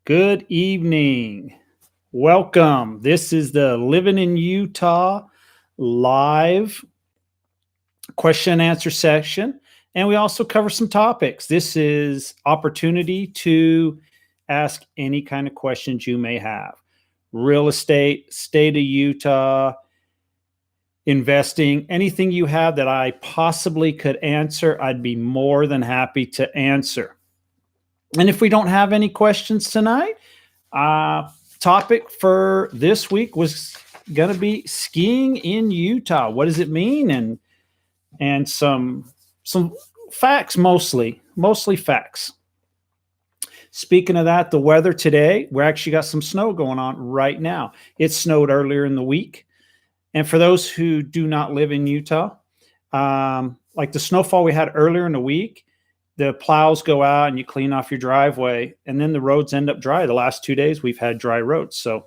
Good evening. Welcome. This is the Living in Utah live question and answer section. And we also cover some topics. This is opportunity to ask any kind of questions you may have. Real estate, state of Utah, investing, anything you have that I possibly could answer, I'd be more than happy to answer. And if we don't have any questions tonight, topic for this week was going to be skiing in Utah. What does it mean? And some facts, mostly facts. Speaking of that, the weather today, we actually got some snow going on right now. It snowed earlier in the week. And for those who do not live in Utah, like the snowfall we had earlier in the week, the plows go out and you clean off your driveway, and then the roads end up dry. The last 2 days we've had dry roads. So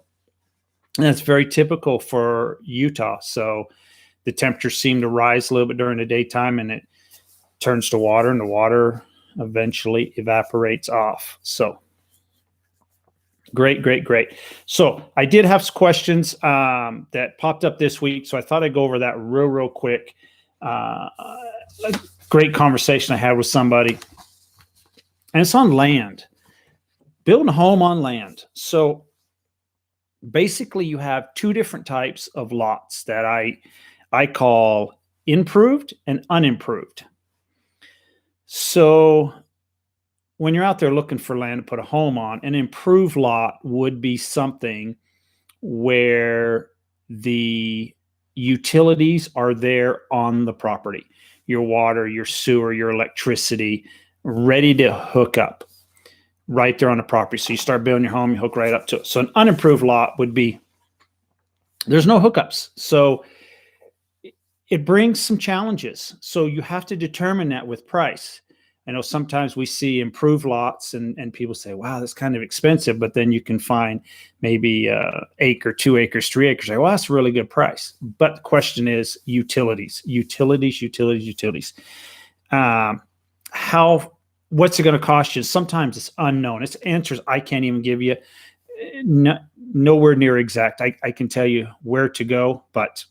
that's very typical for Utah. So the temperatures seem to rise a little bit during the daytime, and it turns to water, and the water eventually evaporates off. So great. So I did have some questions that popped up this week. So I thought I'd go over that real quick. Great conversation I had with somebody, and it's on land, building a home on land. So basically you have two different types of lots that I call improved and unimproved. So when you're out there looking for land to put a home on, an improved lot would be something where the utilities are there on the property. Your water, your sewer, your electricity, ready to hook up right there on the property. So you start building your home, you hook right up to it. So an unimproved lot would be, there's no hookups. So it brings some challenges. So you have to determine that with price. I know sometimes we see improved lots and people say, wow, that's kind of expensive. But then you can find maybe acre, 2 acres, 3 acres. Well, that's a really good price. But the question is utilities. What's it going to cost you? Sometimes it's unknown. It's answers I can't even give you. Nowhere near exact. I can tell you where to go, but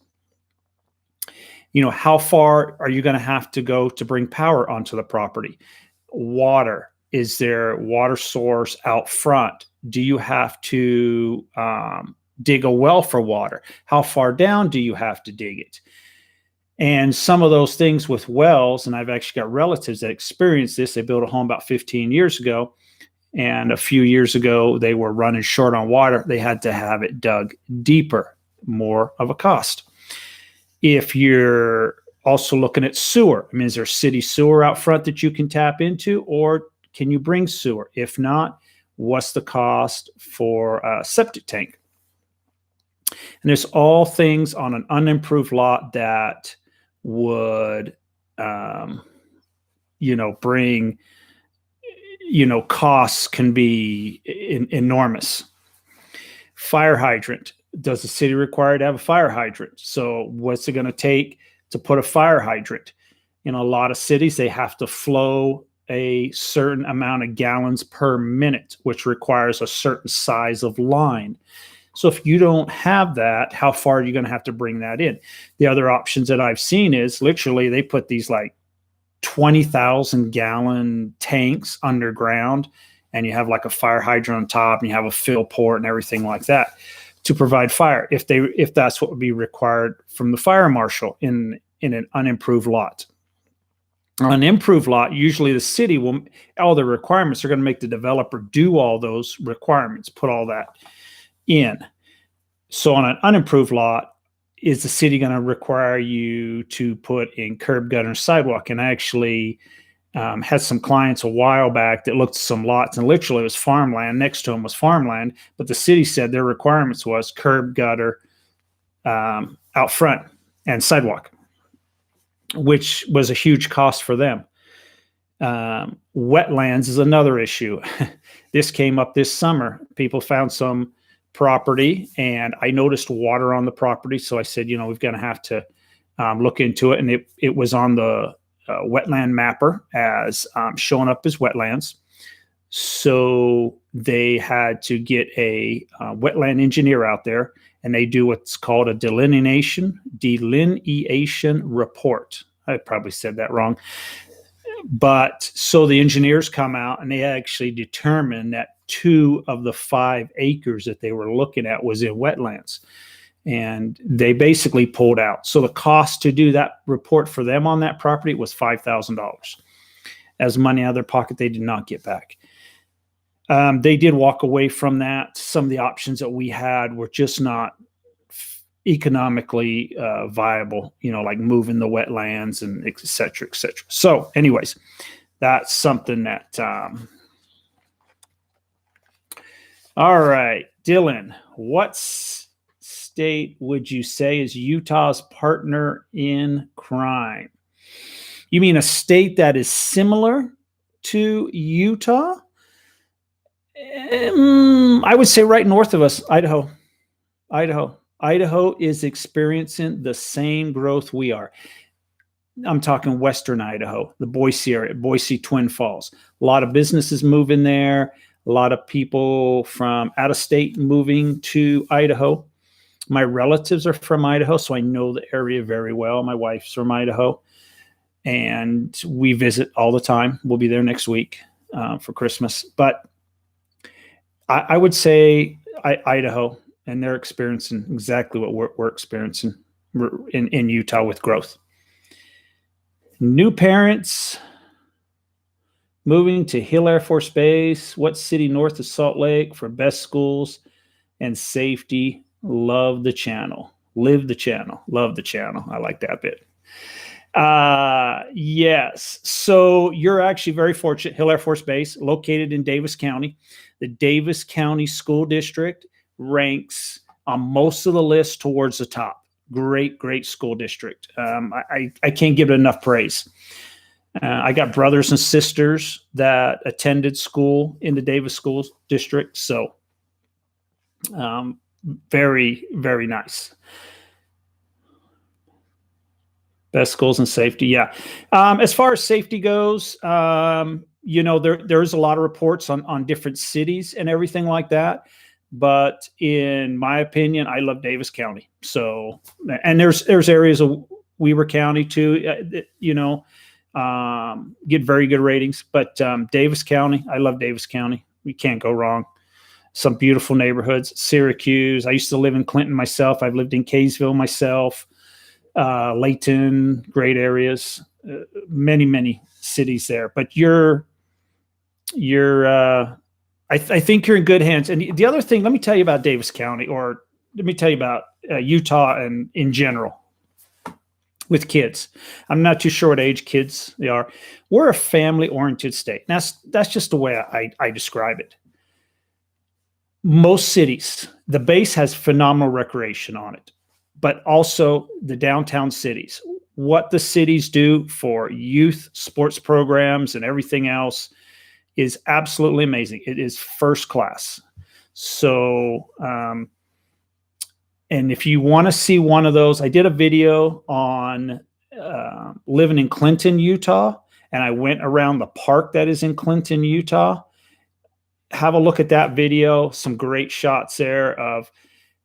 how far are you going to have to go to bring power onto the property? Water. Is there water source out front? Do you have to dig a well for water? How far down do you have to dig it? And some of those things with wells, and I've actually got relatives that experienced this. They built a home about 15 years ago, and a few years ago, they were running short on water. They had to have it dug deeper, more of a cost. If you're also looking at sewer, is there city sewer out front that you can tap into, or can you bring sewer? If not, what's the cost for a septic tank? And there's all things on an unimproved lot that would, bring, costs can be enormous. Fire hydrant. Does the city require to have a fire hydrant? So what's it going to take to put a fire hydrant? In a lot of cities, they have to flow a certain amount of gallons per minute, which requires a certain size of line. So if you don't have that, how far are you going to have to bring that in? The other options that I've seen is literally they put these like 20,000 gallon tanks underground, and you have like a fire hydrant on top, and you have a fill port and everything like that to provide fire, if that's what would be required from the fire marshal in an unimproved lot. On an improved lot, usually the city will, all the requirements are going to make the developer do all those requirements, put all that in. So on an unimproved lot, is the city going to require you to put in curb, gutter, and sidewalk? And I actually had some clients a while back that looked at some lots, and literally it was farmland. Next to them was farmland, but the city said their requirements was curb, gutter, out front, and sidewalk, which was a huge cost for them. Wetlands is another issue. This came up this summer. People found some property, and I noticed water on the property. So I said, we're going to have to look into it. And it was on the wetland mapper as showing up as wetlands. So they had to get a wetland engineer out there, and they do what's called a delineation report. I probably said that wrong. But so the engineers come out and they actually determine that 2 of the 5 acres that they were looking at was in wetlands. And they basically pulled out. So the cost to do that report for them on that property was $5,000. As money out of their pocket they did not get back. They did walk away from that. Some of the options that we had were just not economically viable, like moving the wetlands and et cetera, et cetera. So anyways, that's something that, all right, Dylan, what state would you say is Utah's partner in crime? You mean a state that is similar to Utah? I would say right north of us, Idaho. Idaho is experiencing the same growth we are. I'm talking Western Idaho, the Boise area, Boise, Twin Falls. A lot of businesses moving there. A lot of people from out of state moving to Idaho. My relatives are from Idaho, so I know the area very well. My wife's from Idaho, and we visit all the time. We'll be there next week for Christmas. But I would say Idaho, and they're experiencing exactly what we're experiencing in Utah with growth. New parents moving to Hill Air Force Base. What city north of Salt Lake for best schools and safety? Love the channel. Live the channel. Love the channel. I like that bit. Yes. So you're actually very fortunate. Hill Air Force Base, located in Davis County. The Davis County School District ranks on most of the lists towards the top. Great school district. I can't give it enough praise. I got brothers and sisters that attended school in the Davis School District. So very, very nice. Best schools and safety. Yeah. As far as safety goes, there's a lot of reports on different cities and everything like that. But in my opinion, I love Davis County. So, and there's areas of Weber County too, get very good ratings. But Davis County, I love Davis County. We can't go wrong. Some beautiful neighborhoods. Syracuse. I used to live in Clinton myself. I've lived in Kaysville myself. Layton, great areas. Many cities there. But I think you're in good hands. And the other thing, let me tell you about Davis County, or let me tell you about Utah and in general with kids. I'm not too sure what age kids they are. We're a family-oriented state. That's just the way I describe it. Most cities, the base has phenomenal recreation on it, but also the downtown cities. What the cities do for youth sports programs and everything else is absolutely amazing. It is first class. So, and if you want to see one of those, I did a video on living in Clinton, Utah, and I went around the park that is in Clinton, Utah. Have a look at that video. Some great shots there of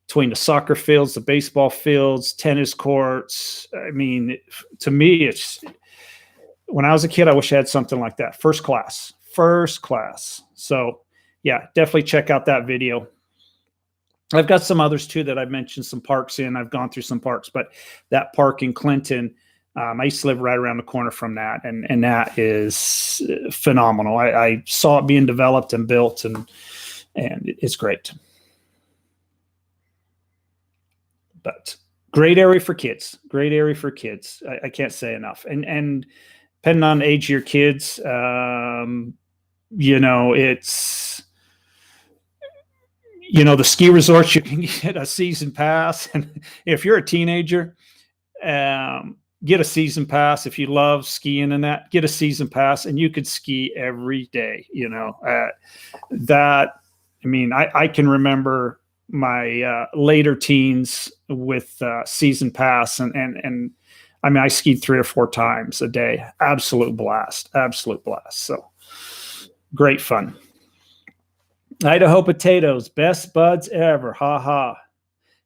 between the soccer fields, the baseball fields, tennis courts. I mean, to me, it's when I was a kid, I wish I had something like that. First class. So yeah, definitely check out that video. I've got some others too that I've mentioned some parks in. I've gone through some parks, but that park in Clinton, I used to live right around the corner from that. And that is phenomenal. I saw it being developed and built and it's great. But great area for kids. I can't say enough. And depending on the age of your kids, it's, the ski resorts, you can get a season pass. And if you're a teenager, get a season pass. If you love skiing and that, get a season pass and you could ski every day, I can remember my later teens with season pass and I skied 3 or 4 times a day. Absolute blast. So great fun. Idaho potatoes, best buds ever. Ha ha.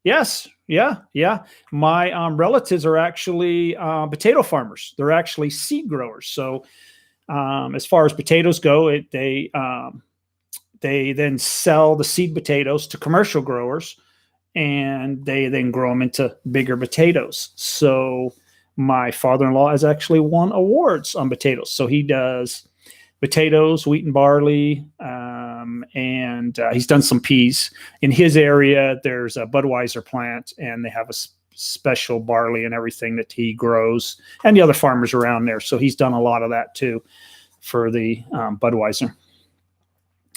Yes. Yeah. Yeah. My relatives are actually potato farmers. They're actually seed growers. So as far as potatoes go, they then sell the seed potatoes to commercial growers, and they then grow them into bigger potatoes. So my father-in-law has actually won awards on potatoes. So he does potatoes, wheat and barley, and he's done some peas. In his area, there's a Budweiser plant, and they have a special barley and everything that he grows, and the other farmers around there. So he's done a lot of that too for the Budweiser.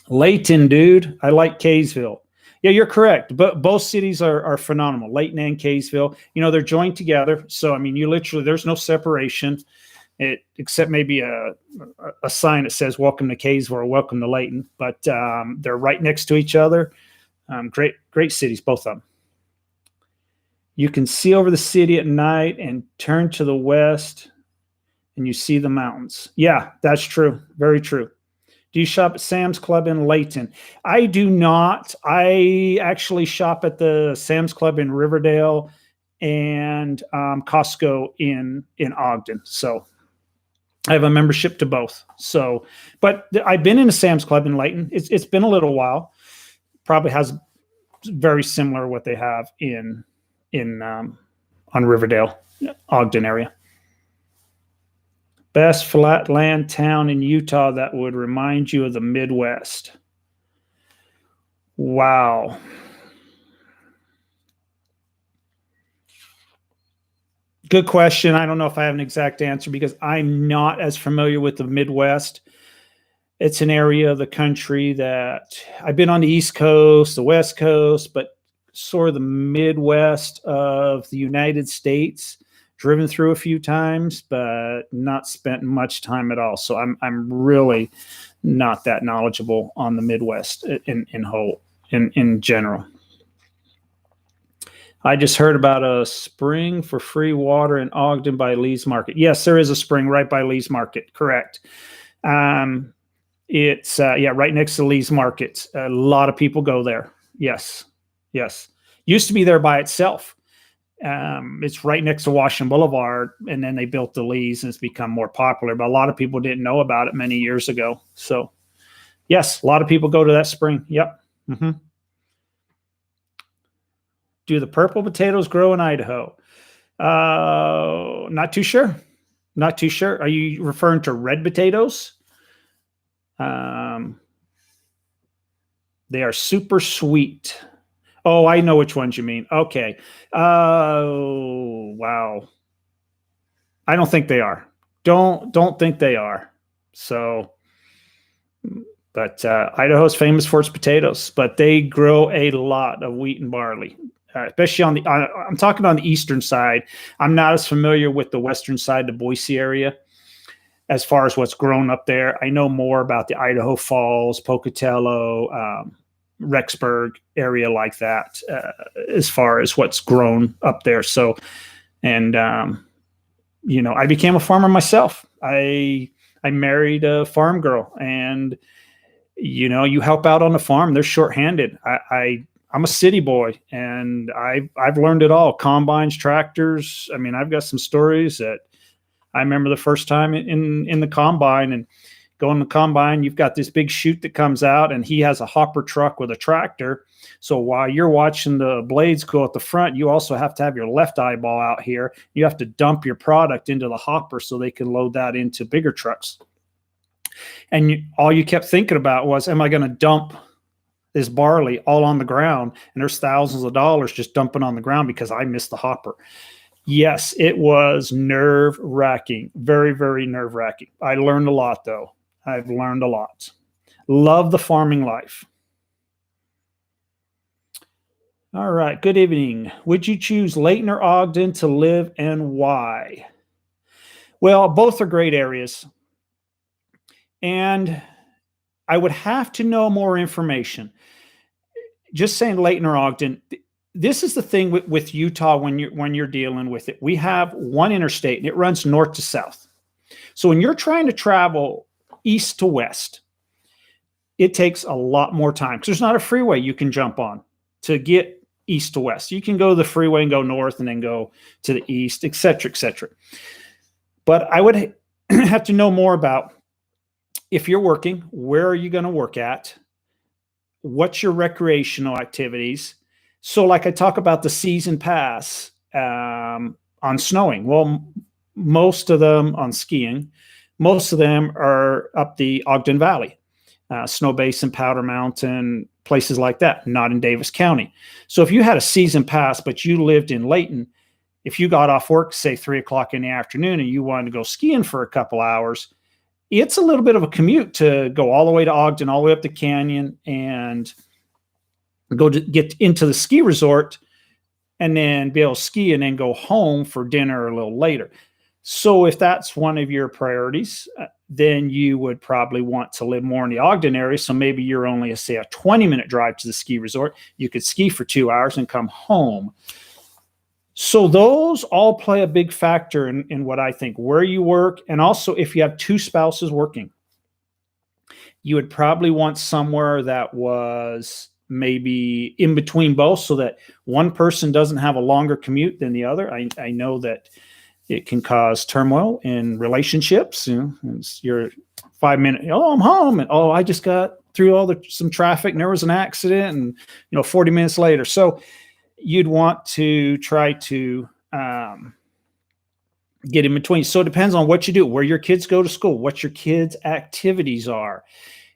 Layton, dude, I like Kaysville. Yeah, you're correct. But both cities are phenomenal. Layton and Kaysville, they're joined together. So I mean, there's no separation, except maybe a sign that says "Welcome to Kaysville" or "Welcome to Layton." But they're right next to each other. Great cities, both of them. You can see over the city at night and turn to the west, and you see the mountains. Yeah, that's true. Very true. Do you shop at Sam's Club in Layton? I do not. I actually shop at the Sam's Club in Riverdale and Costco in Ogden. So I have a membership to both. So, but I've been in a Sam's Club in Layton. It's been a little while. Probably has very similar what they have in on Riverdale, Ogden area. Best flat land town in Utah that would remind you of the Midwest. Wow. Good question. I don't know if I have an exact answer because I'm not as familiar with the Midwest. It's an area of the country that I've been on the East Coast, the West Coast, but sort of the Midwest of the United States. Driven through a few times, but not spent much time at all. So I'm really not that knowledgeable on the Midwest in general. I just heard about a spring for free water in Ogden by Lee's Market. Yes, there is a spring right by Lee's Market. Correct. It's right next to Lee's Market. A lot of people go there. Yes. Used to be there by itself. It's right next to Washington Boulevard, and then they built the Lee's, and it's become more popular. But a lot of people didn't know about it many years ago. So, yes, a lot of people go to that spring. Yep. Mm-hmm. Do the purple potatoes grow in Idaho? Not too sure. Not too sure. Are you referring to red potatoes? They are super sweet. Oh, I know which ones you mean. Okay. Oh, wow. I don't think they are. Don't think they are. So, but Idaho's famous for its potatoes, but they grow a lot of wheat and barley, especially I'm talking on the eastern side. I'm not as familiar with the western side, the Boise area, as far as what's grown up there. I know more about the Idaho Falls, Pocatello, Rexburg area like that, as far as what's grown up there. So, and, I became a farmer myself. I married a farm girl, and, you help out on the farm. They're shorthanded. I'm a city boy, and I've learned it all. Combines, tractors. I mean, I've got some stories that I remember the first time in the combine, and going to the combine, you've got this big chute that comes out, and he has a hopper truck with a tractor. So while you're watching the blades go at the front, you also have to have your left eyeball out here. You have to dump your product into the hopper so they can load that into bigger trucks. And all you kept thinking about was, am I going to dump this barley all on the ground? And there's thousands of dollars just dumping on the ground because I missed the hopper. Yes, it was nerve-wracking. Very, very nerve-wracking. I learned a lot, though. I've learned a lot. Love the farming life. All right. Good evening. Would you choose Layton or Ogden to live, and why? Well, both are great areas. And I would have to know more information. Just saying Layton or Ogden, this is the thing with Utah when you're dealing with it. We have one interstate, and it runs north to south. So when you're trying to travel east to west, it takes a lot more time because there's not a freeway you can jump on to get east to west. You can go to the freeway and go north and then go to the east, et cetera, et cetera. But I would have to know more about, if you're working, where are you going to work at? What's your recreational activities? So like I talk about the season pass on snowing. Well, most of them on skiing, most of them are up the Ogden Valley, Snow Basin, Powder Mountain, places like that, not in Davis County. So if you had a season pass, but you lived in Layton, if you got off work, say 3 o'clock in the afternoon, and you wanted to go skiing for a couple hours, it's a little bit of a commute to go all the way to Ogden, all the way up the canyon, and go to get into the ski resort, and then be able to ski and then go home for dinner a little later. So if that's one of your priorities, then you would probably want to live more in the Ogden area. So maybe you're only, say, a 20-minute drive to the ski resort. You could ski for 2 hours and come home. So those all play a big factor in what I think, where you work. And also, if you have two spouses working, you would probably want somewhere that was maybe in between both, so that one person doesn't have a longer commute than the other. I know that it can cause turmoil in relationships. You know, you're 5 minutes, oh, I'm home, and oh, I just got through some traffic and there was an accident, and 40 minutes later. So you'd want to try to get in between. So it depends on what you do, where your kids go to school, what your kids' activities are.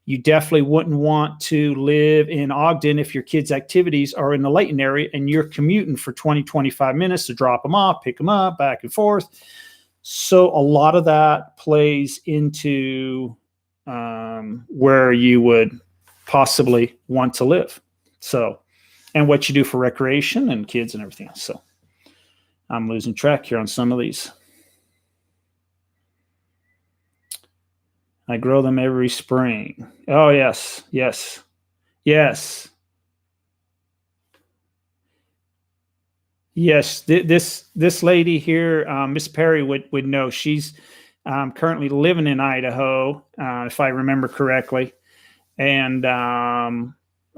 You definitely wouldn't want to live in Ogden if your kids' activities are in the Layton area and you're commuting for 20, 25 minutes to drop them off, pick them up, back and forth. So a lot of that plays into where you would possibly want to live. So, and what you do for recreation and kids and everything else. So I'm losing track here on some of these. I grow them every spring. Oh, yes, yes, yes. Yes, this lady here, Miss Perry would know. She's currently living in Idaho, if I remember correctly. And I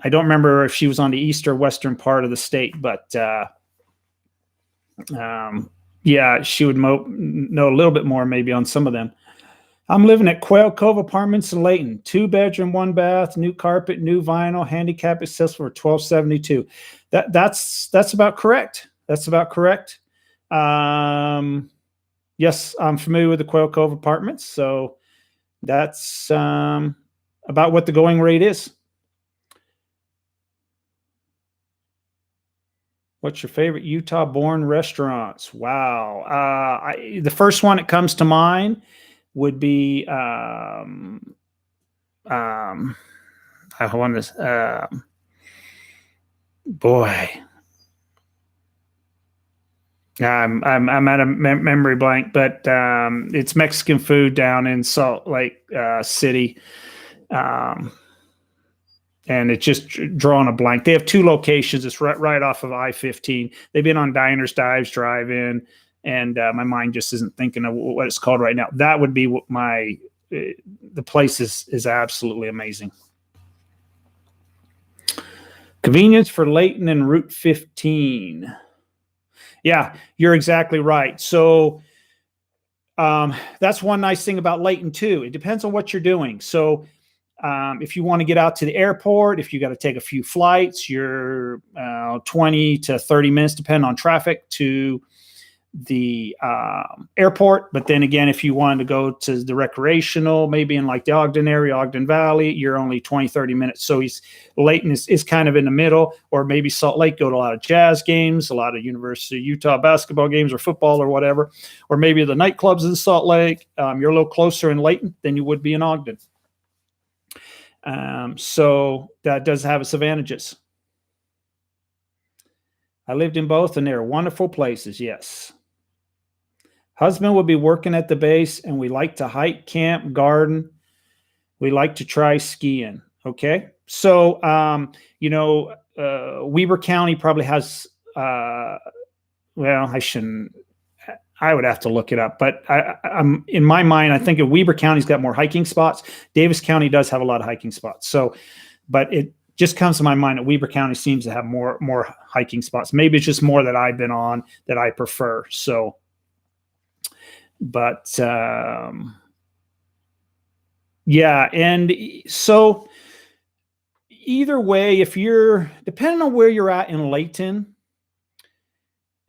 don't remember if she was on the east or western part of the state, but yeah, she would know a little bit more maybe on some of them. I'm living at Quail Cove Apartments in Layton. 2-bedroom, 1 bath, new carpet, new vinyl, handicap accessible for $1,272. That's about correct. That's about correct. Yes, I'm familiar with the Quail Cove Apartments, so that's about what the going rate is. What's your favorite Utah-born restaurants? Wow. The first one that comes to mind would be I want this boy. I'm at a memory blank, but it's Mexican food down in Salt Lake City, and it's just drawing a blank. They have 2 locations. It's right off of I-15. They've been on Diners, Dives, Drive-In, and my mind just isn't thinking of what it's called right now. That would be what the place is absolutely amazing. Convenience for Layton and Route 15. Yeah, you're exactly right. So that's one nice thing about Layton too. It depends on what you're doing. So if you want to get out to the airport, if you got to take a few flights, you're 20 to 30 minutes, depending on traffic, to the airport. But then again, if you wanted to go to the recreational, maybe in like the Ogden area, Ogden Valley, you're only 20, 30 minutes. So Layton is kind of in the middle, or maybe Salt Lake, go to a lot of Jazz games, a lot of University of Utah basketball games or football or whatever, or maybe the nightclubs in Salt Lake. You're a little closer in Layton than you would be in Ogden. So that does have its advantages. I lived in both and they're wonderful places. Yes. Husband will be working at the base and we like to hike, camp, garden. We like to try skiing. Okay. So, Weber County probably has, well, I would have to look it up, but I'm in my mind, I think Weber County's got more hiking spots. Davis County does have a lot of hiking spots. So, but it just comes to my mind that Weber County seems to have more hiking spots. Maybe it's just more that I've been on that I prefer. So, but yeah, and so either way, if you're depending on where you're at in Layton,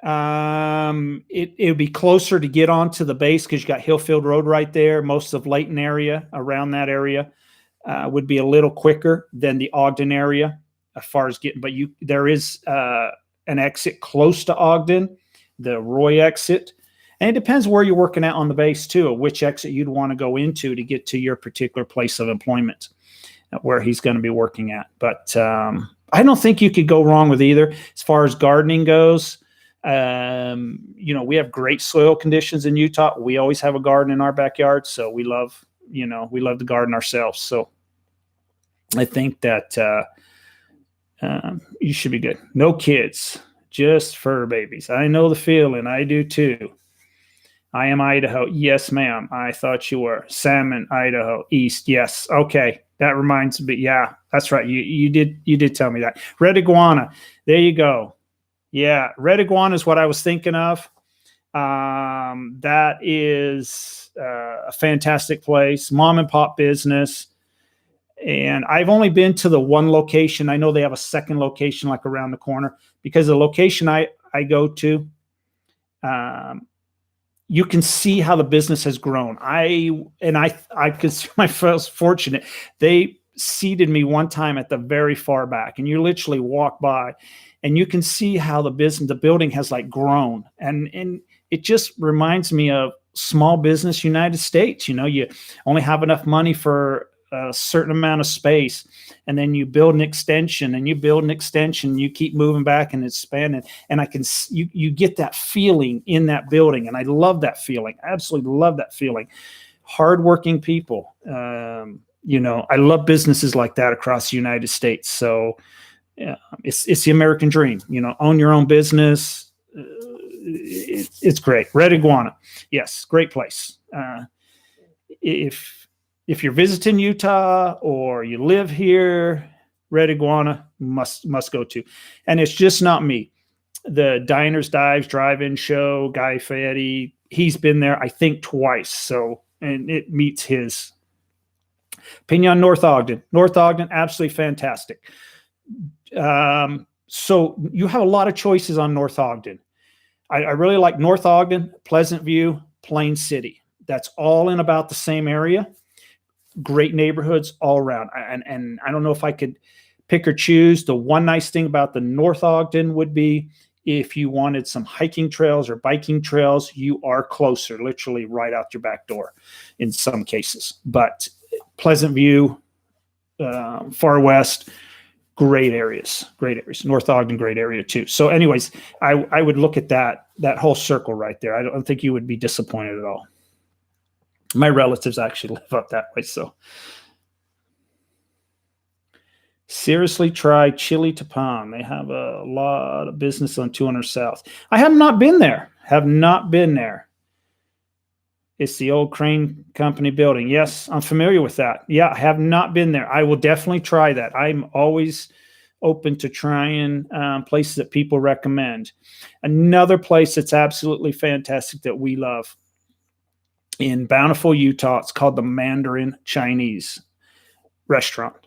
it would be closer to get onto the base because you got Hillfield Road right there. Most of Layton area, around that area, would be a little quicker than the Ogden area as far as getting. But there is an exit close to Ogden, the Roy exit, and it depends where you're working at on the base too, which exit you'd want to go into to get to your particular place of employment, where he's going to be working at. But I don't think you could go wrong with either. As far as gardening goes, we have great soil conditions in Utah. We always have a garden in our backyard, so we love to garden ourselves. So I think that you should be good. No kids, just fur babies. I know the feeling. I do too. I am Idaho. Yes, ma'am. I thought you were. Salmon, Idaho, East. Yes. Okay. That reminds me. Yeah, that's right. You did tell me that. Red iguana. There you go. Yeah, red iguana is what I was thinking of. That is a fantastic place, mom and pop business. And I've only been to the one location. I know they have a second location like around the corner, because the location I go to, you can see how the business has grown. I consider myself fortunate. They seated me one time at the very far back, and you literally walk by and you can see how the building has like grown. And it just reminds me of small business United States. You only have enough money for a certain amount of space, and then you build an extension and you build an extension, you keep moving back and expanding. And you get that feeling in that building. And I love that feeling. I absolutely love that feeling. Hardworking people. I love businesses like that across the United States. So it's the American dream, own your own business. It's great. Red iguana. Yes. Great place. If you're visiting Utah or you live here, red iguana must go to. And it's just not me. The Diners, Dives, Drive-In Show, Guy Fieri, he's been there, I think, twice. So, and it meets his opinion on North Ogden. North Ogden, absolutely fantastic. So you have a lot of choices on North Ogden. I really like North Ogden, Pleasant View, Plain City. That's all in about the same area. Great neighborhoods all around. And I don't know if I could pick or choose. The one nice thing about the North Ogden would be if you wanted some hiking trails or biking trails, you are closer, literally right out your back door in some cases. But Pleasant View, Far West, great areas. North Ogden, great area too. So anyways, I would look at that whole circle right there. I don't think you would be disappointed at all. My relatives actually live up that way. So seriously, try Chili Tapan. They have a lot of business on 200 South. I have not been there. It's the old Crane Company building. Yes, I'm familiar with that. Yeah, I have not been there. I will definitely try that. I'm always open to trying places that people recommend. Another place that's absolutely fantastic that we love in Bountiful, Utah, it's called the Mandarin Chinese Restaurant.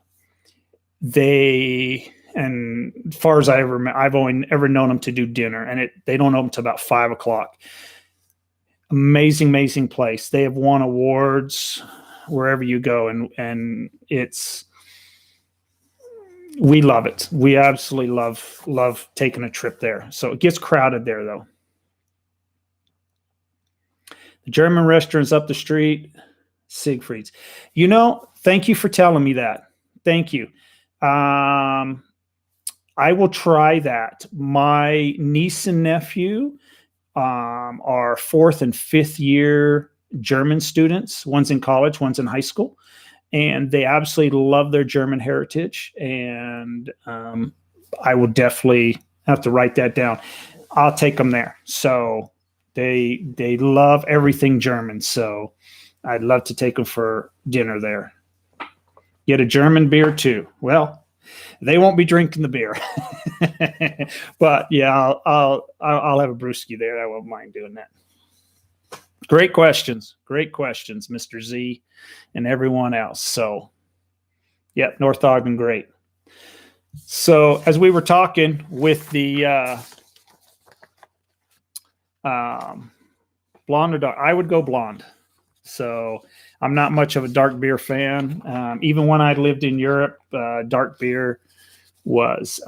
And as far as I've only ever known them to do dinner, and they don't open until about 5:00. Amazing place. They have won awards wherever you go, and we love it. We absolutely love taking a trip there. So it gets crowded there though. The German restaurant's up the street, Siegfried's. Thank you for telling me that. Thank you. I will try that. My niece and nephew are 4th and 5th year German students. One's in college, one's in high school, and they absolutely love their German heritage. And I will definitely have to write that down. I'll take them there. So They love everything German. So I'd love to take them for dinner there. Get a German beer too. Well, they won't be drinking the beer, but yeah, I'll have a brewski there. I won't mind doing that. Great questions, Mr. Z, and everyone else. So, yeah, North Ogden, great. So as we were talking with the blonde or dark, I would go blonde. So I'm not much of a dark beer fan. Even when I lived in Europe, dark beer was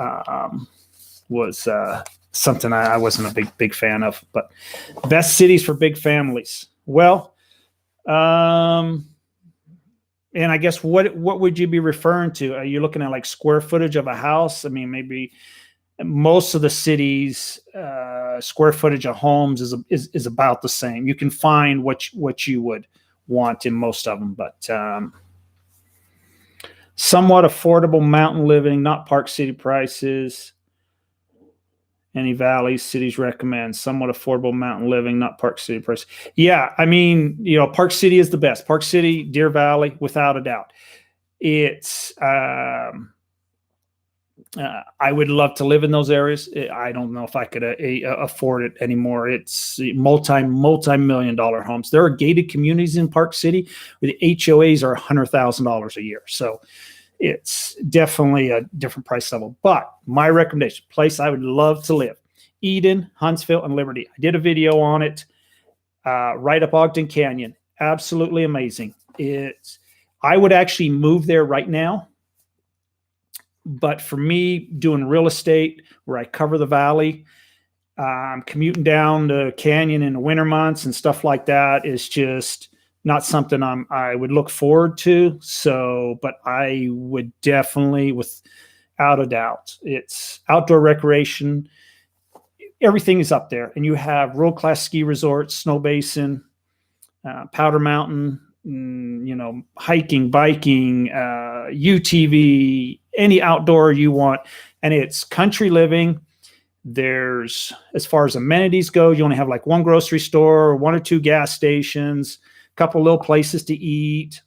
something I wasn't a big fan of. But best cities for big families. Well, and I guess what would you be referring to? Are you looking at like square footage of a house? I mean, maybe most of the cities square footage of homes is about the same. You can find what you would want in most of them, but somewhat affordable mountain living, not Park City prices. Any valleys cities recommend? Somewhat affordable mountain living, not Park City prices. Yeah, I mean, Park City is the best. Park City, Deer Valley, without a doubt. It's I would love to live in those areas. I don't know if I could afford it anymore. It's multi-million-dollar homes. There are gated communities in Park City where the HOAs are $100,000 a year. So it's definitely a different price level. But my recommendation, place I would love to live, Eden, Huntsville, and Liberty. I did a video on it right up Ogden Canyon. Absolutely amazing. I would actually move there right now. But for me, doing real estate where I cover the valley, commuting down the canyon in the winter months and stuff like that is just not something I would look forward to. So, but I would definitely, without a doubt, it's outdoor recreation. Everything is up there. And you have world-class ski resorts, Snow Basin, Powder Mountain, hiking, biking, UTV, any outdoor you want. And it's country living. There's, as far as amenities go, you only have like one grocery store, one or two gas stations, a couple little places to eat.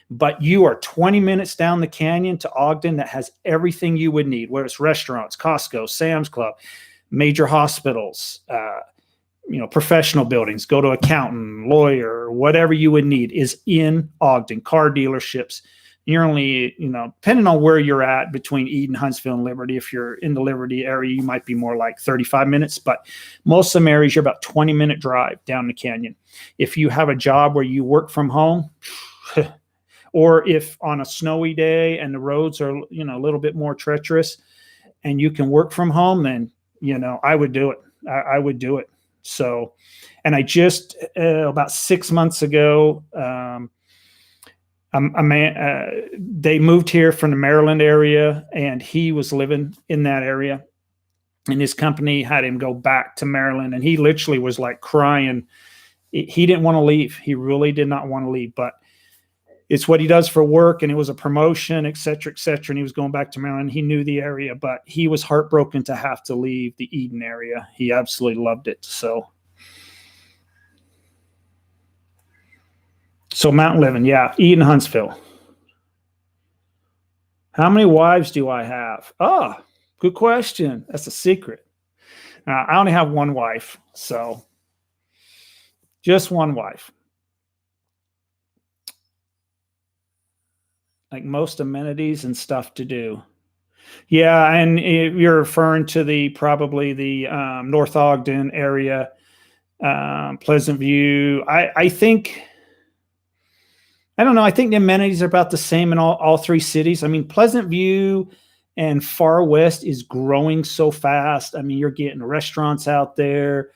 But you are 20 minutes down the canyon to Ogden that has everything you would need, whether it's restaurants, Costco, Sam's Club, major hospitals, professional buildings, go to accountant, lawyer, whatever you would need is in Ogden. Car dealerships. You're only, depending on where you're at between Eden, Huntsville, and Liberty. If you're in the Liberty area, you might be more like 35 minutes, but most of some areas you're about 20-minute drive down the canyon. If you have a job where you work from home, or if on a snowy day and the roads are, a little bit more treacherous and you can work from home, then, I would do it. I would do it. So, and I just, about 6 months ago, they moved here from the Maryland area, and he was living in that area, and his company had him go back to Maryland, and he literally was like crying. He didn't want to leave. He really did not want to leave, but it's what he does for work, and it was a promotion, et cetera, and he was going back to Maryland. He knew the area, but he was heartbroken to have to leave the Eden area. He absolutely loved it. So mountain living, yeah, Eden, Huntsville. How many wives do I have? Oh, good question. That's a secret. I only have one wife, so just one wife. Like most amenities and stuff to do. Yeah, and you're referring to probably the North Ogden area, Pleasant View. I think, I don't know. I think the amenities are about the same in all three cities. I mean, Pleasant View and Far West is growing so fast. I mean, you're getting restaurants out there,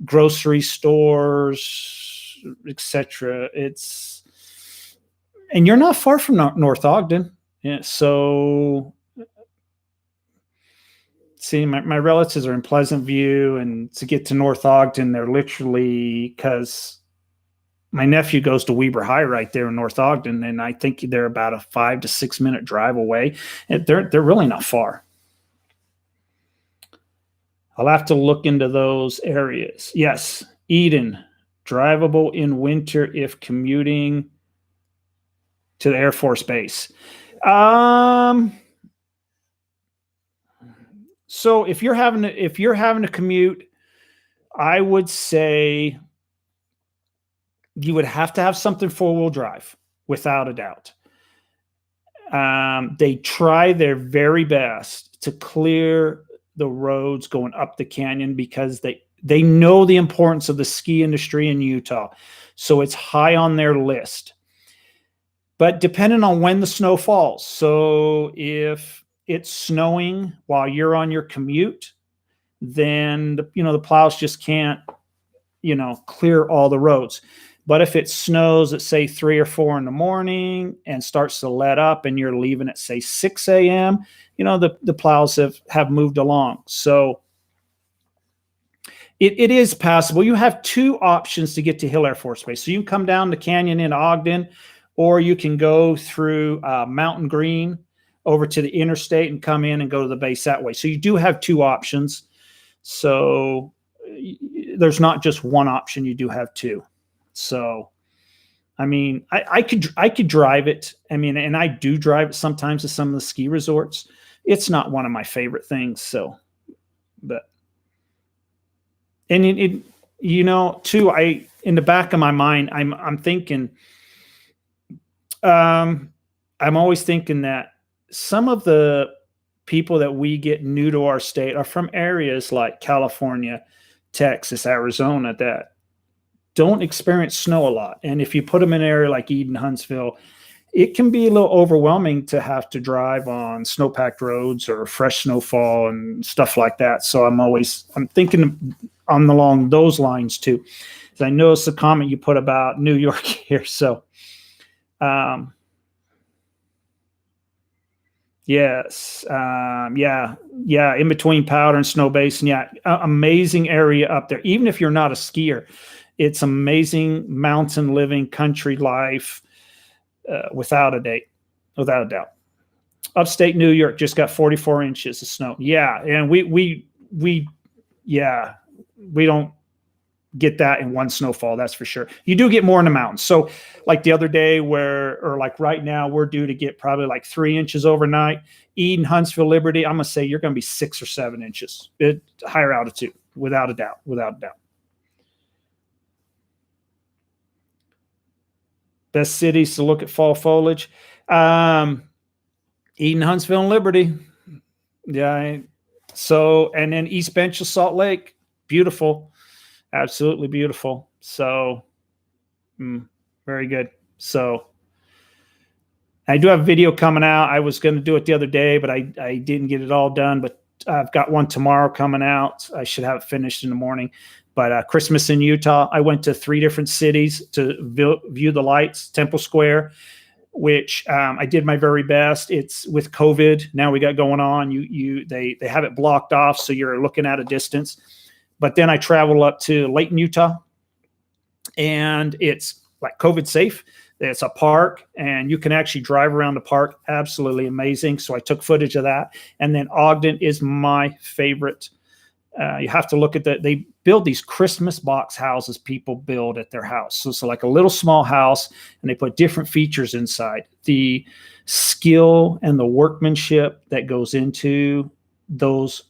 grocery stores, etc. And you're not far from North Ogden. Yeah, so see, my relatives are in Pleasant View, and to get to North Ogden, they're literally, because my nephew goes to Weber High right there in North Ogden, and I think they're about a 5 to 6 minute drive away. And they're really not far. I'll have to look into those areas. Yes, Eden, drivable in winter if commuting to the Air Force Base. Um, so if you're having to commute, I would say you would have to have something four-wheel drive, without a doubt. They try their very best to clear the roads going up the canyon because they know the importance of the ski industry in Utah. So it's high on their list. But depending on when the snow falls. So if it's snowing while you're on your commute, then the plows just can't, clear all the roads. But if it snows at say 3 or 4 in the morning and starts to let up and you're leaving at say 6 a.m., the plows have moved along. So it is passable. You have two options to get to Hill Air Force Base. So you can come down the canyon in Ogden, or you can go through Mountain Green over to the interstate and come in and go to the base that way. So you do have two options. So there's not just one option, you do have two. So, I mean, I could drive it. I mean, and I do drive it sometimes to some of the ski resorts. It's not one of my favorite things. So, but, and too, in the back of my mind, I'm thinking, I'm always thinking that some of the people that we get new to our state are from areas like California, Texas, Arizona, that don't experience snow a lot. And if you put them in an area like Eden, Huntsville, it can be a little overwhelming to have to drive on snow-packed roads or fresh snowfall and stuff like that. So I'm thinking along those lines too. I noticed the comment you put about New York here. So, yes. Yeah. In between Powder and Snow Basin. Yeah. Amazing area up there. Even if you're not a skier, it's amazing mountain living, country life, without a doubt. Upstate New York just got 44 inches of snow. Yeah. And we don't get that in one snowfall. That's for sure. You do get more in the mountains. So like the other day or like right now, we're due to get probably like 3 inches overnight. Eden, Huntsville, Liberty, I'm going to say you're going to be 6 or 7 inches. Higher altitude, without a doubt. Best cities to look at fall foliage. Eden, Huntsville, and Liberty. Yeah. So, and then East Bench of Salt Lake. Beautiful. Absolutely beautiful. So, very good. So, I do have a video coming out. I was going to do it the other day, but I didn't get it all done. But I've got one tomorrow coming out. I should have it finished in the morning. But Christmas in Utah, I went to 3 different cities to view the lights. Temple Square, which I did my very best. It's with COVID now we got going on. They have it blocked off, so you're looking at a distance. But then I traveled up to Layton, Utah, and it's like COVID safe. It's a park, and you can actually drive around the park. Absolutely amazing. So I took footage of that. And then Ogden is my favorite. You have to look at that. They build these Christmas box houses people build at their house. So it's like a little small house, and they put different features inside. The skill and the workmanship that goes into those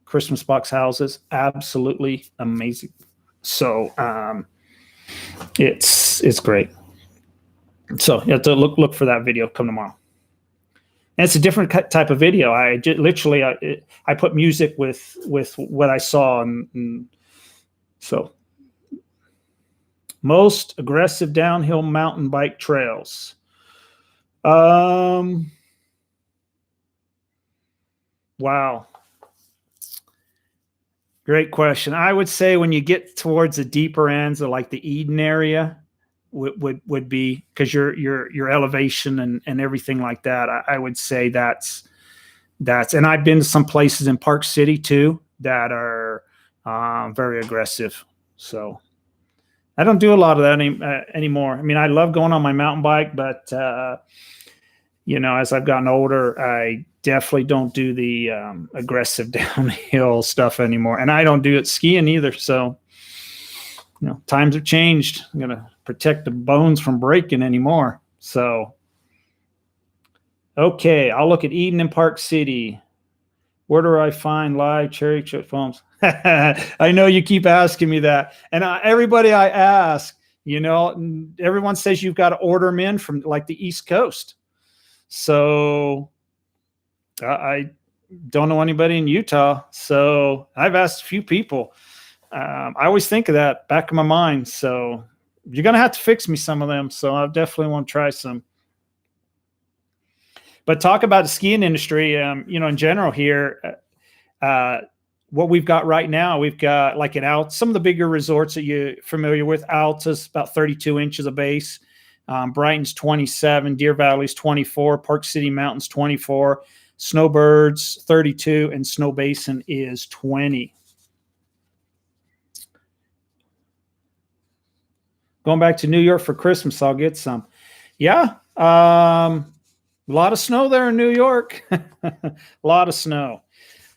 Christmas box houses, absolutely amazing. So it's great. So you have to look for that video come tomorrow. And it's a different type of video. I put music with what I saw, and so most aggressive downhill mountain bike trails. Wow. Great question. I would say when you get towards the deeper ends of like the Eden area, would be because your elevation and everything like that. I would say that's and I've been to some places in Park City too that are very aggressive. So I don't do a lot of that anymore. I mean, I love going on my mountain bike, but As I've gotten older, I definitely don't do the aggressive downhill stuff anymore. And I don't do it skiing either. So, times have changed. I'm going to protect the bones from breaking anymore. So, okay, I'll look at Eden and Park City. Where do I find live cherry chip films? I know you keep asking me that. And everybody I ask, everyone says you've got to order them in from like the East Coast. So I don't know anybody in Utah. So I've asked a few people. I always think of that back in my mind. So you're going to have to fix me some of them. So I definitely want to try some. But talk about the skiing industry, in general here, what we've got right now, we've got like some of the bigger resorts that you're familiar with. Alta's about 32 inches of base. Brighton's 27, Deer Valley's 24, Park City Mountain's 24, Snowbird's 32, and Snow Basin is 20. Going back to New York for Christmas, I'll get some. Yeah. A lot of snow there in New York. A lot of snow.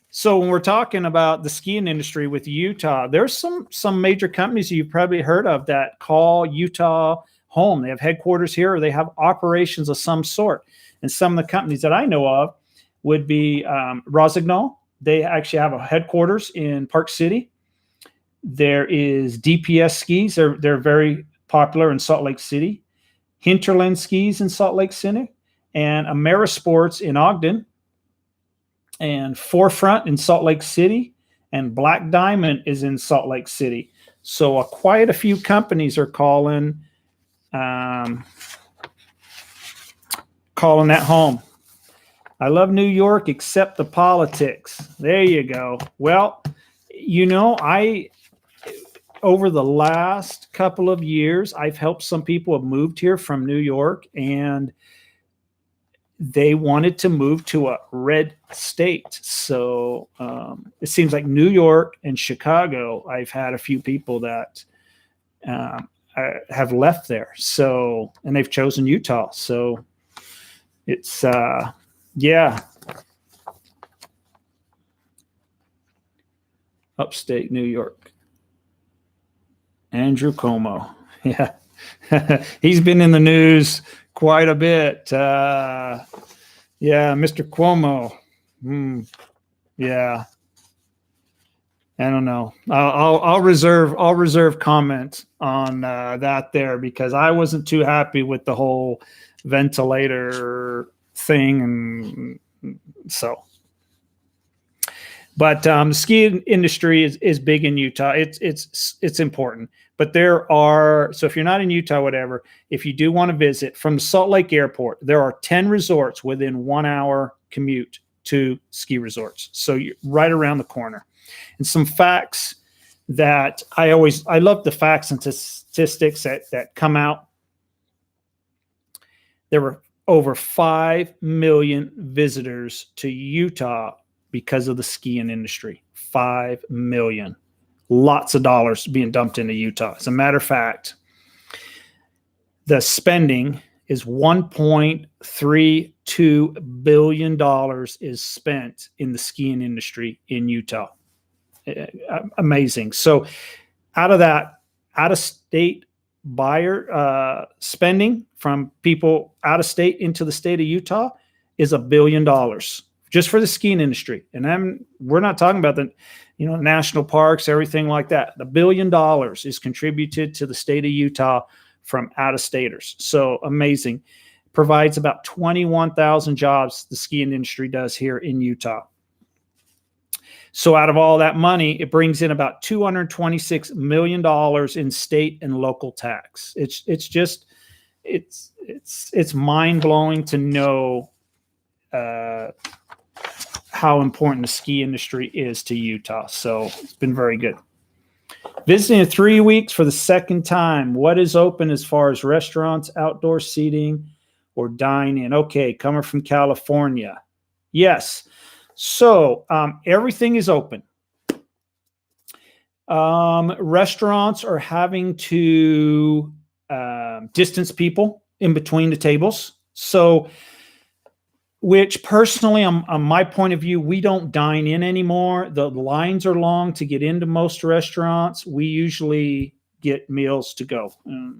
So when we're talking about the skiing industry with Utah, there's some major companies you've probably heard of that call Utah home. They have headquarters here, or they have operations of some sort. And some of the companies that I know of would be Rosignol. They actually have a headquarters in Park City. There is DPS Skis. They're very popular in Salt Lake City. Hinterland Skis in Salt Lake City. And Amerisports in Ogden. And Forefront in Salt Lake City. And Black Diamond is in Salt Lake City. So quite a few companies are calling that home. I love New York, except the politics. There you go. Well, over the last couple of years, I've helped some people have moved here from New York, and they wanted to move to a red state. So it seems like New York and Chicago, I've had a few people that have left there. So, and they've chosen Utah. So it's, yeah. Upstate New York. Andrew Cuomo. Yeah. He's been in the news quite a bit. Yeah, Mr. Cuomo. Yeah. I don't know. I'll reserve comment on that there, because I wasn't too happy with the whole ventilator thing, and so. But the ski industry is big in Utah. It's important. But so if you're not in Utah, whatever, if you do want to visit from Salt Lake Airport, there are 10 resorts within 1 hour commute to ski resorts. So you're right around the corner. And some facts that I love the facts and statistics that come out. There were over 5 million visitors to Utah because of the skiing industry. 5 million. Lots of dollars being dumped into Utah. As a matter of fact, the spending is $1.32 billion is spent in the skiing industry in Utah. Amazing. So out of that, out-of-state buyer spending from people out of state into the state of Utah is $1 billion just for the skiing industry. And we're not talking about the national parks, everything like that. The $1 billion is contributed to the state of Utah from out-of-staters. So amazing. Provides about 21,000 jobs the skiing industry does here in Utah. So out of all that money, it brings in about $226 million in state and local tax. It's mind-blowing to know how important the ski industry is to Utah. So it's been very good. Visiting in 3 weeks for the second time. What is open as far as restaurants, outdoor seating, or dine-in? Okay, coming from California. Yes. So everything is open. Restaurants are having to distance people in between the tables. So which personally, on my point of view, we don't dine in anymore. The lines are long to get into most restaurants. We usually get meals to go.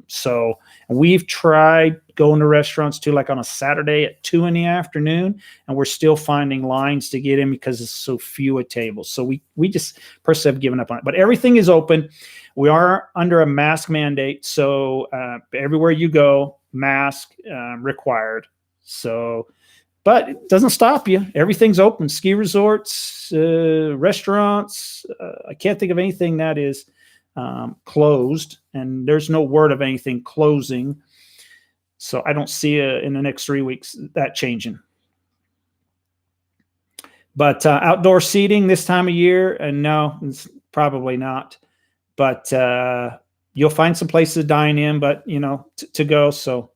So we've tried going to restaurants too, like on a Saturday at 2 p.m, and we're still finding lines to get in because it's so few at tables. So we just personally have given up on it. But everything is open. We are under a mask mandate. So everywhere you go, mask required. So, but it doesn't stop you. Everything's open. Ski resorts, restaurants. I can't think of anything that is closed, and there's no word of anything closing. So I don't see in the next 3 weeks that changing. But outdoor seating this time of year, and no, it's probably not. But you'll find some places to dine in, but to go. So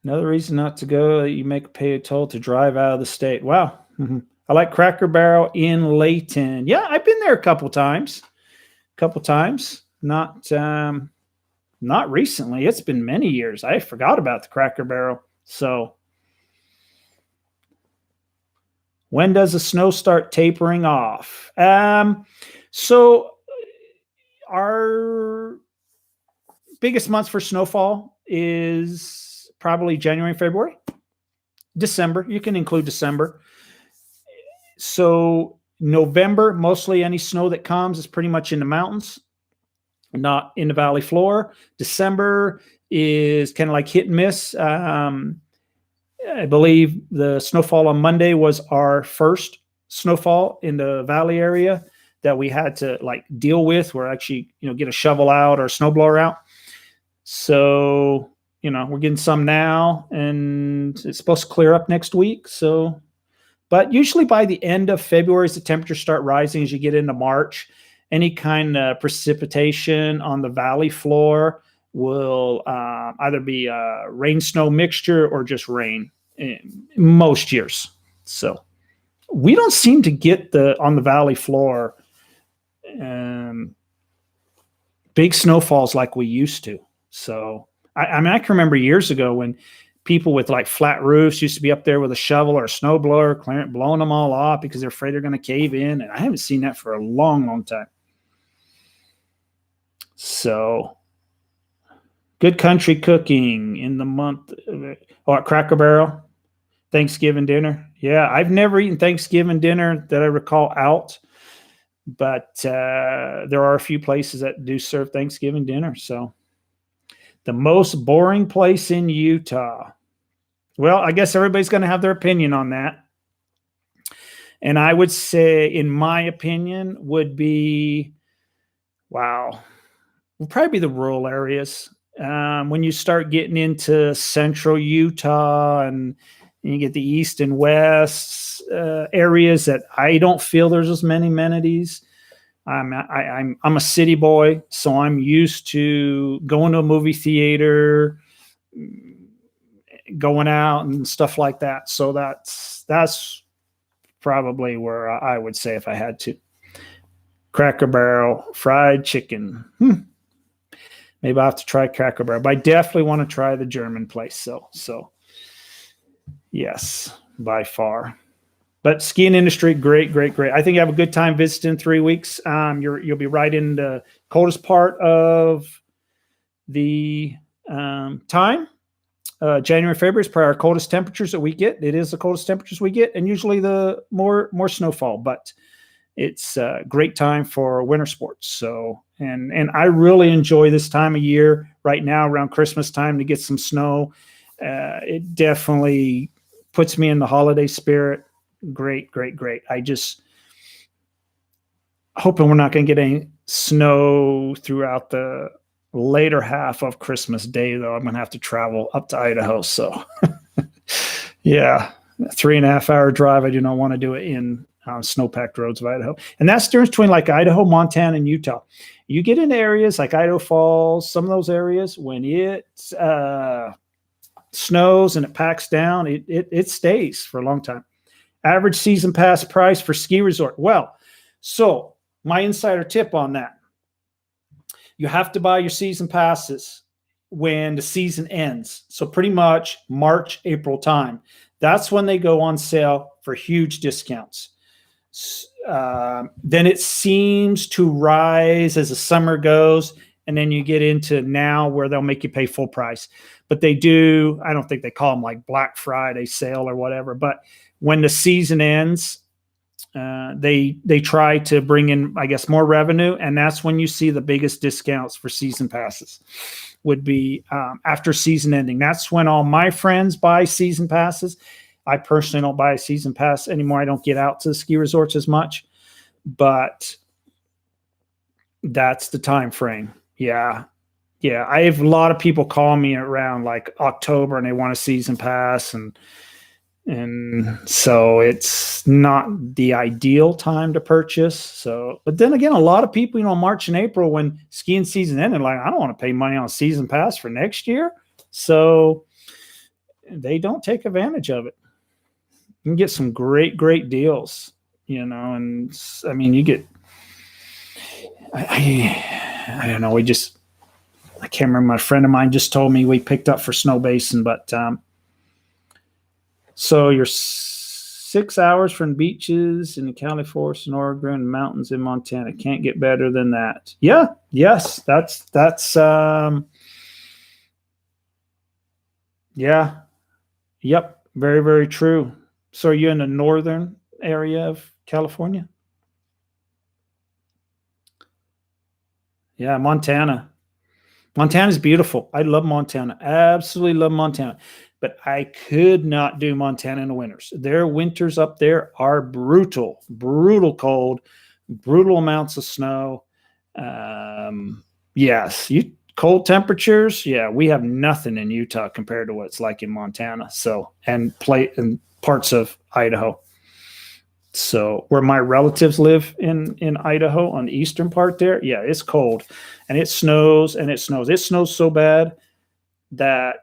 another reason not to go, you make pay a toll to drive out of the state. Wow. Mm-hmm. I like Cracker Barrel in Layton. Yeah, I've been there a couple times. Not recently. It's been many years. I forgot about the Cracker Barrel. So when does the snow start tapering off? So our biggest months for snowfall is probably January, February, December. You can include December. So November, mostly any snow that comes is pretty much in the mountains, not in the valley floor. December is kind of like hit and miss. I believe the snowfall on Monday was our first snowfall in the valley area that we had to deal with, or actually, get a shovel out or a snowblower out. So, we're getting some now, and it's supposed to clear up next week. So, but usually by the end of February, as the temperatures start rising, as you get into March, any kind of precipitation on the valley floor will either be a rain-snow mixture or just rain most years. So we don't seem to get on the valley floor big snowfalls like we used to. So I mean, I can remember years ago when people with flat roofs used to be up there with a shovel or a snowblower, blowing them all off because they're afraid they're going to cave in. And I haven't seen that for a long, long time. So good country cooking in the month at Cracker Barrel, Thanksgiving dinner. Yeah, I've never eaten Thanksgiving dinner that I recall out, but there are a few places that do serve Thanksgiving dinner. So the most boring place in Utah. Well, I guess everybody's going to have their opinion on that. And I would say, in my opinion, would probably be the rural areas. When you start getting into central Utah and you get the east and west areas that I don't feel there's as many amenities. I'm a city boy, so I'm used to going to a movie theater, going out and stuff like that. So that's probably where I would say if I had to. Cracker Barrel, fried chicken. Maybe I'll have to try Cracker Barrel, but I definitely want to try the German place. So yes, by far. But skiing industry, great. I think you have a good time visiting 3 weeks. You'll be right in the coldest part of the time. January, February is probably our coldest temperatures that we get. It is the coldest temperatures we get, and usually the more snowfall. But it's a great time for winter sports. So, and I really enjoy this time of year right now around Christmas time to get some snow. It definitely puts me in the holiday spirit. Great. I just hoping we're not going to get any snow throughout the later half of Christmas Day, though. I'm going to have to travel up to Idaho. So yeah, 3.5 hour drive. I do not want to do it in snow-packed roads of Idaho. And that's the difference between Idaho, Montana, and Utah. You get into areas like Idaho Falls, some of those areas, when it snows and it packs down, it stays for a long time. Average season pass price for ski resort. Well, so my insider tip on that, you have to buy your season passes when the season ends. So pretty much March, April time. That's when they go on sale for huge discounts. Then it seems to rise as the summer goes, and then you get into now where they'll make you pay full price. But they do, I don't think they call them like Black Friday sale or whatever, but when the season ends, they try to bring in, I guess, more revenue, and that's when you see the biggest discounts for season passes would be after season ending. That's when all my friends buy season passes. I personally don't buy a season pass anymore. I don't get out to the ski resorts as much, but that's the time frame. Yeah. I have a lot of people call me around like October and they want a season pass, and so it's not the ideal time to purchase. So, but then again, a lot of people, March and April when skiing season ended, like, I don't want to pay money on a season pass for next year. So they don't take advantage of it. You can get some great deals, and I mean, you get, I don't know. I can't remember. My friend of mine just told me we picked up for Snow Basin, but, so you're 6 hours from beaches in the Cali Forest and Oregon, mountains in Montana. Can't get better than that. Yeah. Yes. That's yeah. Yep. Very, very true. So are you in the northern area of California? Yeah. Montana. Montana's beautiful. I love Montana. Absolutely love Montana. But I could not do Montana in the winters. Their winters up there are brutal cold, brutal amounts of snow. Yes, cold temperatures. Yeah, we have nothing in Utah compared to what it's like in Montana. So, and parts of Idaho. So where my relatives live in Idaho on the eastern part there, yeah, it's cold and it snows and it snows. It snows so bad that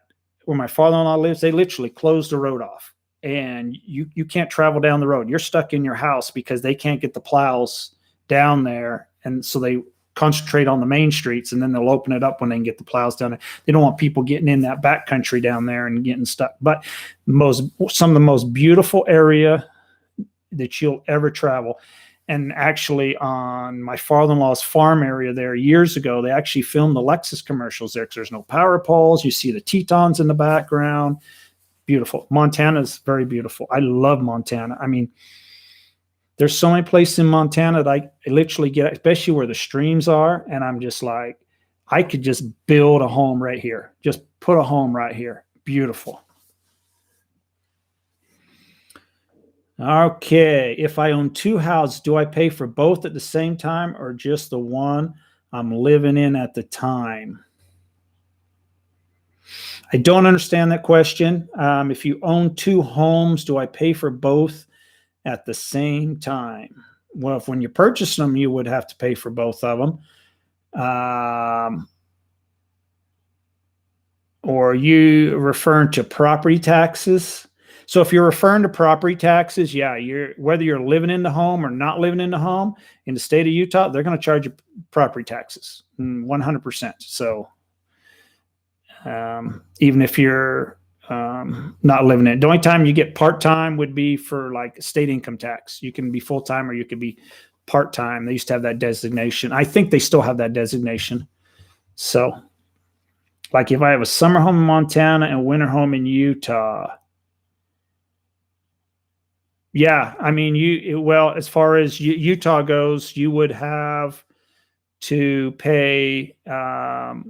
where my father-in-law lives, they literally closed the road off and you can't travel down the road. You're stuck in your house because they can't get the plows down there. And so they concentrate on the main streets and then they'll open it up when they can get the plows down there. They don't want people getting in that back country down there and getting stuck. But some of the most beautiful area that you'll ever travel. And actually on my father-in-law's farm area there years ago, they actually filmed the Lexus commercials there because there's no power poles. You see the Tetons in the background. Beautiful. Montana's very beautiful. I love Montana. I mean, there's so many places in Montana that I literally get, especially where the streams are. And I'm just like, I could just build a home right here. Just put a home right here. Beautiful. Okay, if I own two houses, do I pay for both at the same time or just the one I'm living in at the time? I don't understand that question. If you own two homes, do I pay for both at the same time? Well, if when you purchase them, you would have to pay for both of them. Or are you referring to property taxes? So if you're referring to property taxes, yeah, whether you're living in the home or not living in the home in the state of Utah, they're going to charge you property taxes 100%. So even if you're not living in it, the only time you get part-time would be for like state income tax. You can be full-time or you could be part-time. They used to have that designation. I think they still have that designation. So like if I have a summer home in Montana and a winter home in Utah, yeah, I mean, well, as far as Utah goes, you would have to pay the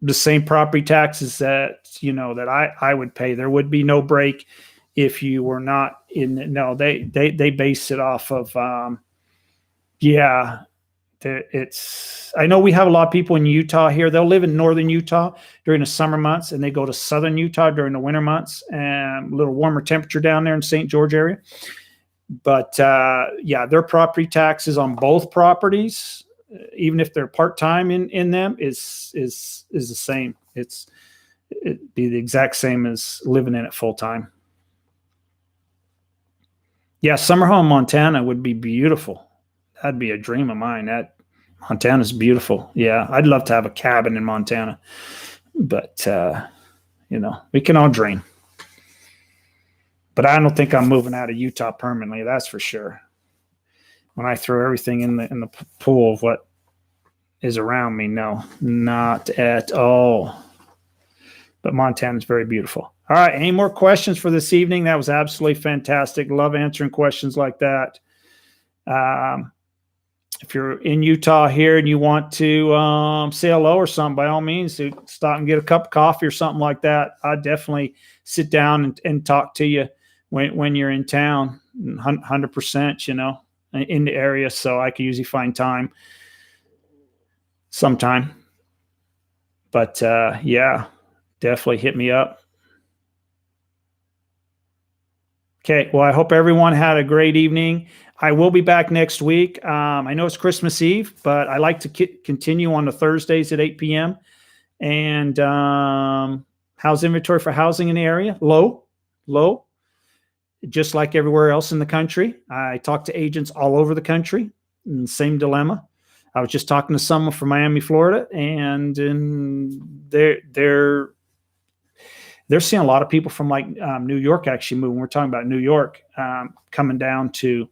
same property taxes that, that I would pay. There would be no break if you were not in. No, they base it off of, yeah. I know we have a lot of people in Utah here. They'll live in northern Utah during the summer months, and they go to southern Utah during the winter months, and a little warmer temperature down there in St. George area. But yeah, their property taxes on both properties, even if they're part-time in them, is the same. It'd be the exact same as living in it full-time. Yeah, summer home Montana would be beautiful. That'd be a dream of mine. Montana's beautiful. Yeah, I'd love to have a cabin in Montana. But, we can all dream. But I don't think I'm moving out of Utah permanently. That's for sure. When I throw everything in the pool of what is around me, no, not at all. But Montana is very beautiful. All right. Any more questions for this evening? That was absolutely fantastic. Love answering questions like that. If you're in Utah here and you want to say hello or something, by all means, stop and get a cup of coffee or something like that. I'd definitely sit down and talk to you when you're in town, 100%, in the area. So I could usually find time sometime. But yeah, definitely hit me up. Okay. Well, I hope everyone had a great evening. I will be back next week. I know it's Christmas Eve, but I like to continue on the Thursdays at 8 p.m. And how's inventory for housing in the area? Low, just like everywhere else in the country. I talk to agents all over the country, same dilemma. I was just talking to someone from Miami, Florida, and they're seeing a lot of people from like New York actually moving. We're talking about New York coming down to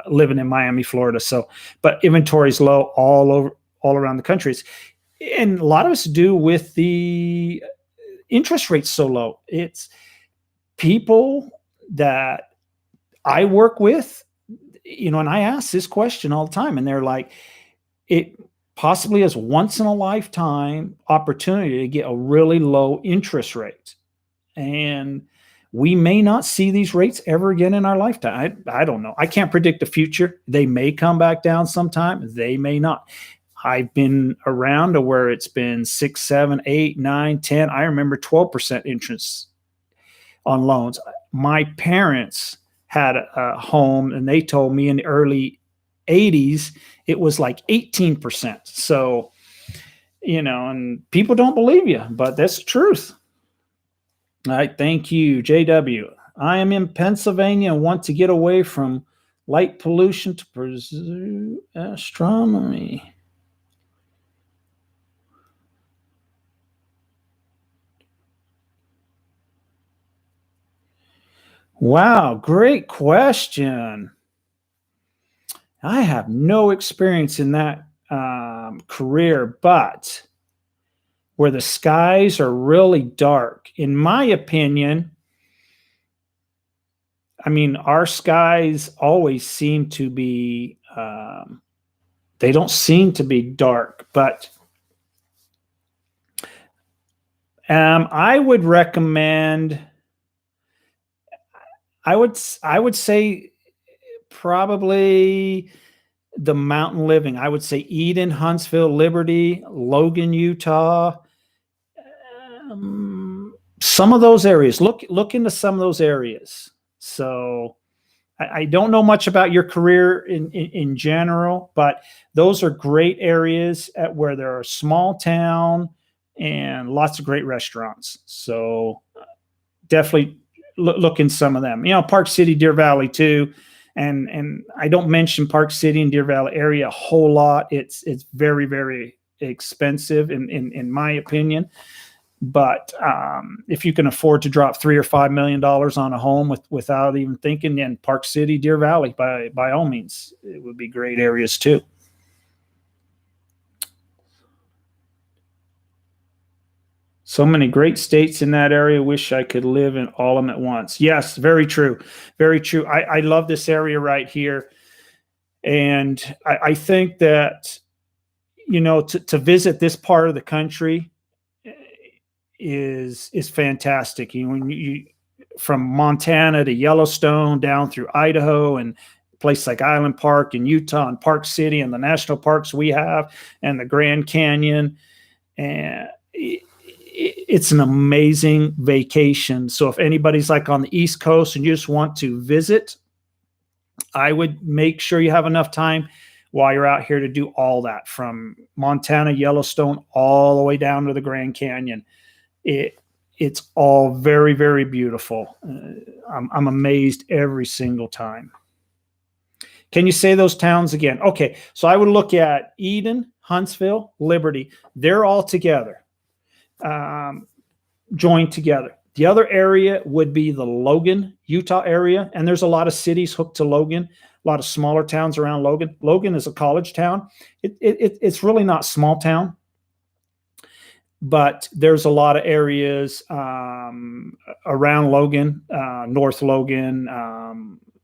living in Miami, Florida. So, but inventory is low all around the country. And a lot of it's to do with the interest rates so low. It's people that I work with, and I ask this question all the time, and they're like, it possibly is once in a lifetime opportunity to get a really low interest rate. And we may not see these rates ever again in our lifetime. I don't know. I can't predict the future. They may come back down sometime. They may not. I've been around to where it's been 6, 7, 8, 9, 10. I remember 12% interest on loans. My parents had a home, and they told me in the early 80s, it was like 18%. So, and people don't believe you, but that's the truth. All right. Thank you, JW. I am in Pennsylvania and want to get away from light pollution to pursue astronomy. Wow. Great question. I have no experience in that career, but where the skies are really dark, in my opinion, our skies always seem to be, they don't seem to be dark, but I would recommend, I would say probably the mountain living. I would say Eden, Huntsville, Liberty, Logan, Utah. Some of those areas. Look into some of those areas. So I don't know much about your career in general, but those are great areas where there are small town and lots of great restaurants. So definitely look in some of them. Park City, Deer Valley too. And I don't mention Park City and Deer Valley area a whole lot. It's very, very expensive in my opinion. But if you can afford to drop $3 or $5 million on a home without even thinking, then Park City, Deer Valley, by all means, it would be great areas too. So many great states in that area. Wish I could live in all of them at once. Yes, very true. Very true. I love this area right here. And I think that, to visit this part of the country is fantastic. When you from Montana to Yellowstone down through Idaho and places like Island Park in Utah and Park City and the national parks we have and the Grand Canyon, and it's an amazing vacation. So if anybody's like on the East Coast and you just want to visit, I would make sure you have enough time while you're out here to do all that, from Montana, Yellowstone, all the way down to the Grand Canyon. It's all very, very beautiful. I'm amazed every single time. Can you say those towns again? Okay, so I would look at Eden, Huntsville, Liberty. They're all together, joined together. The other area would be the Logan, Utah area. And there's a lot of cities hooked to Logan, a lot of smaller towns around Logan. Logan is a college town. It's really not small town, but there's a lot of areas around Logan, North Logan,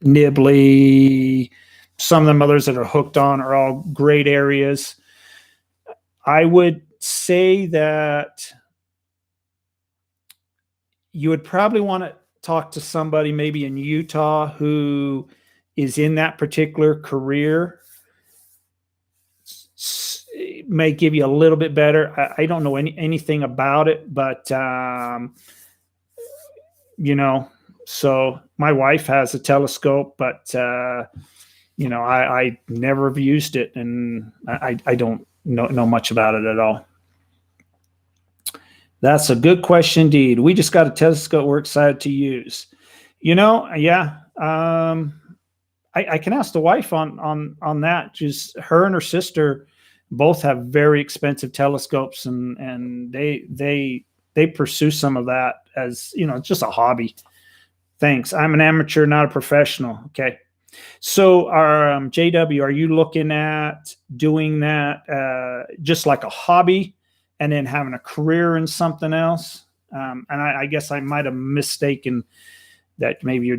Nibley. Some of them others that are hooked on are all great areas. I would say that you would probably want to talk to somebody maybe in Utah who is in that particular career. It may give you a little bit better. I don't know anything about it, but so my wife has a telescope, but I never have used it, and I don't know much about it at all. That's a good question indeed. We just got a telescope we're excited to use. Yeah. I can ask the wife on that. Just her and her sister both have very expensive telescopes, and they pursue some of that as it's just a hobby. Thanks. I'm an amateur, not a professional. Okay. So, JW, are you looking at doing that just like a hobby, and then having a career in something else? And I guess I might have mistaken that maybe you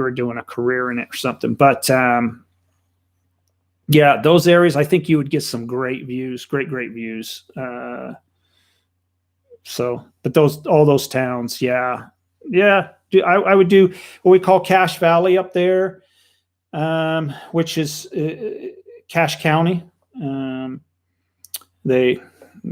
were doing a career in it or something. But yeah, those areas, I think you would get some great views, great views. But all those towns, yeah. I would do what we call Cache Valley up there, which is Cache County.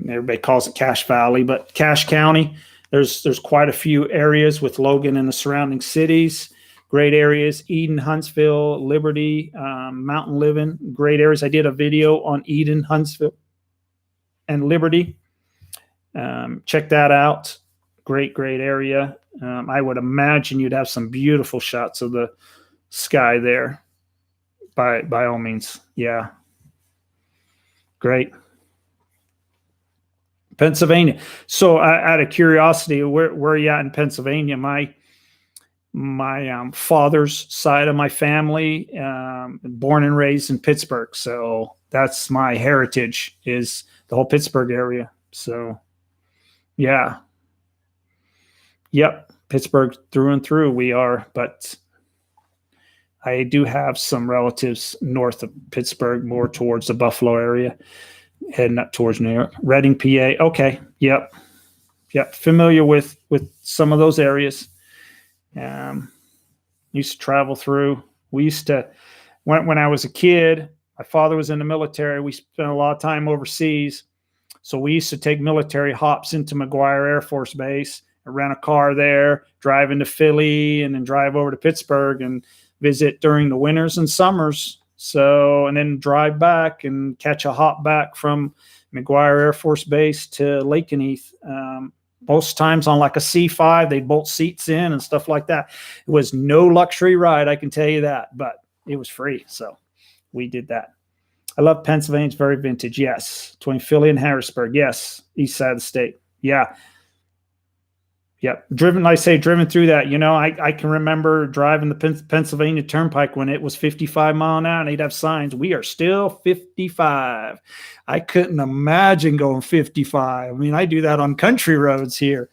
Everybody calls it Cache Valley, but Cache County, there's quite a few areas with Logan and the surrounding cities. Great areas: Eden, Huntsville, Liberty, Mountain Living. Great areas. I did a video on Eden, Huntsville, and Liberty. Check that out. Great area. I would imagine you'd have some beautiful shots of the sky there. By all means, yeah. Great. Pennsylvania. So, out of curiosity, where are you at in Pennsylvania? My father's side of my family, born and raised in Pittsburgh, so that's my heritage, is the whole Pittsburgh area. So, yeah, yep, Pittsburgh through and through we are, but I do have some relatives north of Pittsburgh, more towards the Buffalo area, heading up towards New York, Reading, PA. Okay, yep, familiar with some of those areas. Used to travel through. We used to, when I was a kid, my father was in the military. We spent a lot of time overseas. So we used to take military hops into McGuire Air Force Base and rent a car there, drive into Philly, and then drive over to Pittsburgh and visit during the winters and summers. So, and then drive back and catch a hop back from McGuire Air Force Base to Lakenheath. Most times on like a C5, they'd bolt seats in and stuff like that. It was no luxury ride, I can tell you that, but it was free. So we did that. I love Pennsylvania. It's very vintage. Yes. Between Philly and Harrisburg. Yes. East side of the state. Yeah. Driven through that. I can remember driving the Pennsylvania Turnpike when it was 55 mile an hour, and they'd have signs, "We are still 55." I couldn't imagine going 55. I mean, I do that on country roads here.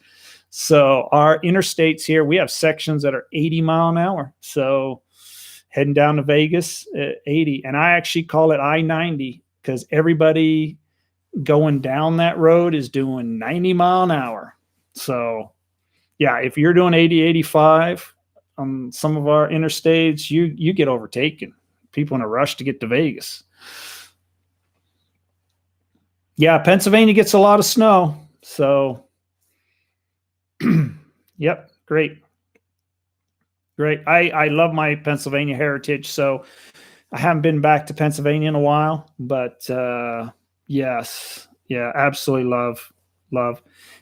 So our interstates here, we have sections that are 80 mile an hour. So heading down to Vegas, 80. And I actually call it I-90 because everybody going down that road is doing 90 mile an hour. So yeah, if you're doing 80, 85 on some of our interstates, you get overtaken. People in a rush to get to Vegas. Yeah, Pennsylvania gets a lot of snow. So, yep, great. I love my Pennsylvania heritage. So I haven't been back to Pennsylvania in a while, but yes, yeah, absolutely love.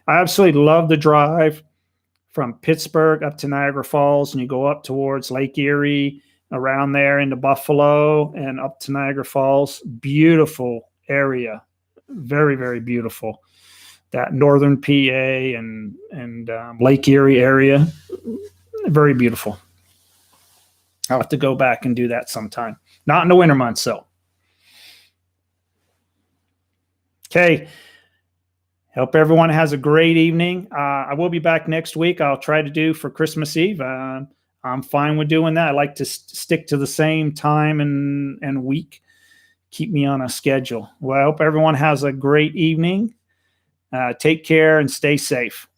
I absolutely love the drive from Pittsburgh up to Niagara Falls, and you go up towards Lake Erie, around there into Buffalo and up to Niagara Falls. Beautiful area. Very, very beautiful. That northern PA and Lake Erie area, very beautiful. I'll have to go back and do that sometime. Not in the winter months, though. Okay. Hope everyone has a great evening. I will be back next week. I'll try to do for Christmas Eve. I'm fine with doing that. I like to stick to the same time and week. Keep me on a schedule. Well, I hope everyone has a great evening. Take care and stay safe.